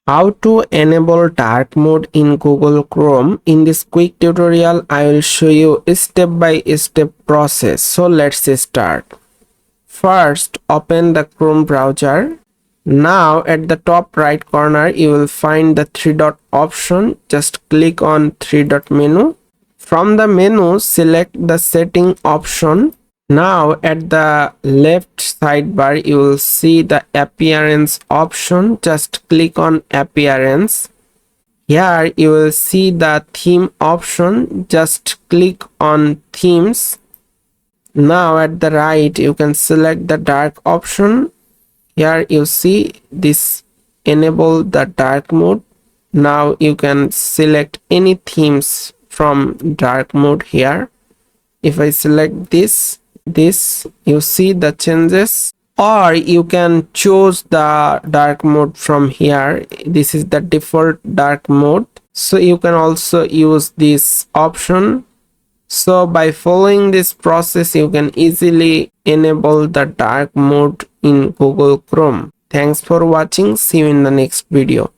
How to enable dark mode in Google Chrome. In this quick tutorial, I will show you a step-by-step process. So let's start. First, open the Chrome browser. Now at the top right corner, you will find the three dot option. Just click on three dot menu. From the menu, select the setting option. Now at the left sidebar you will see the appearance option. Just click on appearance. Here you will see the theme option. Just click on themes. Now at the right you can select the dark option. Here you see this enable the dark mode. Now you can select any themes from dark mode here. If I select this you see the changes, or you can choose the dark mode from here. This is the default dark mode, so you can also use this option. So by following this process you can easily enable the dark mode in Google Chrome. Thanks for watching. See you in the next video.